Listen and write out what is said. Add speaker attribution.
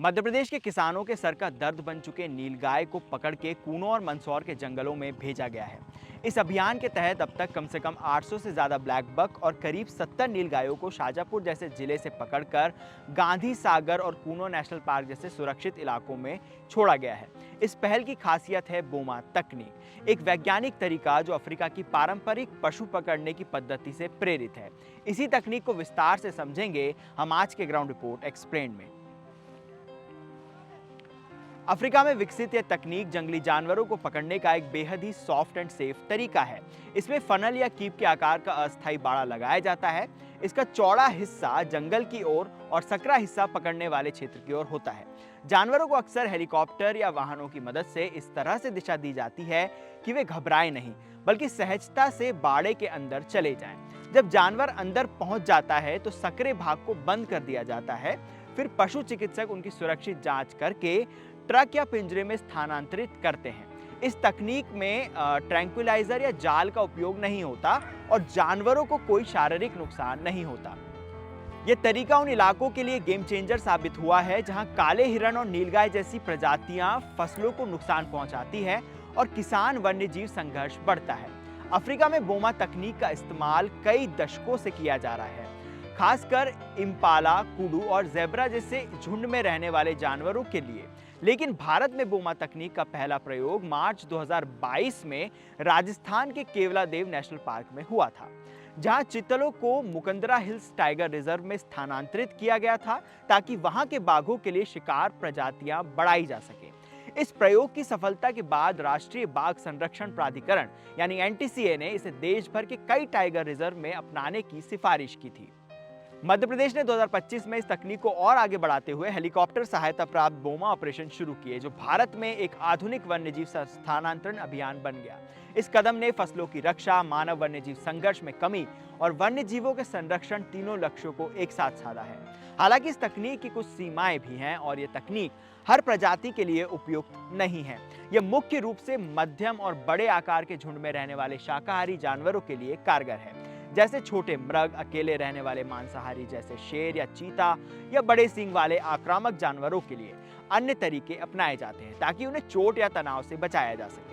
Speaker 1: मध्य प्रदेश के किसानों के सर का दर्द बन चुके नीलगाय को पकड़ के कूनो और मंदसौर के जंगलों में भेजा गया है। इस अभियान के तहत अब तक कम से कम 800 से ज्यादा ब्लैक बक और करीब 70 नीलगायों को शाजापुर जैसे जिले से पकड़कर गांधी सागर और कूनो नेशनल पार्क जैसे सुरक्षित इलाकों में छोड़ा गया है। इस पहल की खासियत है बोमा तकनीक, एक वैज्ञानिक तरीका जो अफ्रीका की पारंपरिक पशु पकड़ने की पद्धति से प्रेरित है। इसी तकनीक को विस्तार से समझेंगे हम आज के ग्राउंड रिपोर्ट एक्सप्लेन में। अफ्रीका में विकसित यह तकनीक जंगली जानवरों को पकड़ने का एक बेहद ही सॉफ्ट एंड सेफ तरीका है। इसमें फनल या कीप के आकार का अस्थायी बाड़ा लगाया जाता है। इसका चौड़ा हिस्सा जंगल की ओर और सकरा हिस्सा पकड़ने वाले क्षेत्र की ओर होता है। जानवरों को अक्सर हेलीकॉप्टर या वाहनों की मदद से इस तरह से दिशा दी जाती है कि वे घबराएं नहीं, बल्कि सहजता से बाड़े के अंदर चले जाएं। जब जानवर अंदर पहुंच जाता है तो सकरे भाग को बंद कर दिया जाता है। फिर पशु चिकित्सक उनकी सुरक्षित जांच करके ट्रक या पिंजरे में स्थानांतरित करते हैं। इस तकनीक में ट्रैंक्विलाइजर या जाल का उपयोग नहीं होता और जानवरों को कोई शारीरिक नुकसान नहीं होता। यह तरीका उन इलाकों के लिए गेम चेंजर साबित हुआ है जहां काले हिरण और नीलगाय जैसी प्रजातियां फसलों को नुकसान पहुंचाती है और किसान वन्यजीव संघर्ष बढ़ता है। अफ्रीका में बोमा तकनीक का इस्तेमाल कई दशकों से किया जा रहा है, खासकर इम्पाला, कुडू और ज़ेब्रा जैसे झुंड में रहने वाले जानवरों के लिए। लेकिन भारत में बोमा तकनीक का पहला प्रयोग मार्च 2022 में राजस्थान के केवलादेव नेशनल पार्क में हुआ था, जहां चितलों को मुकंदरा हिल्स टाइगर रिजर्व में स्थानांतरित किया गया था ताकि वहां के बाघों के लिए शिकार प्रजातियां बढ़ाई जा सके। इस प्रयोग की सफलता के बाद राष्ट्रीय बाघ संरक्षण प्राधिकरण यानी एनटीसीए ने इसे देश भर के कई टाइगर रिजर्व में अपनाने की सिफारिश की थी। मध्य प्रदेश ने 2025 में इस तकनीक को और आगे बढ़ाते हुए हेलीकॉप्टर सहायता प्राप्त बोमा ऑपरेशन शुरू किए, जो भारत में एक आधुनिक वन्यजीव स्थानांतरण अभियान बन गया। इस कदम ने फसलों की रक्षा, मानव वन्यजीव संघर्ष में कमी और वन्यजीवों के संरक्षण तीनों लक्ष्यों को एक साथ साधा है। हालांकि इस तकनीक की कुछ सीमाएं भी हैं और ये तकनीक हर प्रजाति के लिए उपयुक्त नहीं है। यह मुख्य रूप से मध्यम और बड़े आकार के झुंड में रहने वाले शाकाहारी जानवरों के लिए कारगर है, जैसे छोटे मृग, अकेले रहने वाले मांसाहारी जैसे शेर या चीता, या बड़े सींग वाले आक्रामक जानवरों के लिए अन्य तरीके अपनाए जाते हैं ताकि उन्हें चोट या तनाव से बचाया जा सके।